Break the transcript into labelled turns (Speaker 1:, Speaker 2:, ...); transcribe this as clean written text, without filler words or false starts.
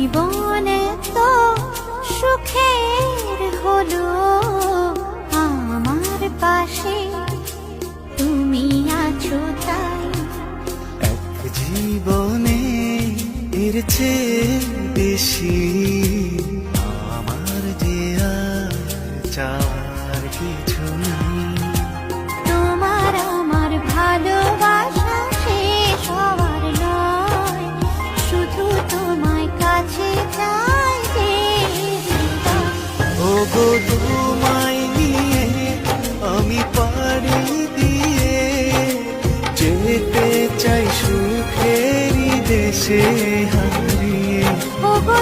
Speaker 1: জীবনে তো সুখের হলো আমার পাশে তুমি আছো তাই।
Speaker 2: এক জীবনে এর চেয়ে বেশি আমার যে আর চাওয়ার কিছু নেই।
Speaker 1: তোমার আমার ভালোবাসা শেষ হওয়ার নয়, শুধু তোমায় কাছে চাই যে হৃদয়।
Speaker 2: ওগো তোমায় নিয়ে আমি পাড়ি দিয়ে যেতে চাই সুখেরই দেশে হারিয়ে।
Speaker 1: ওগো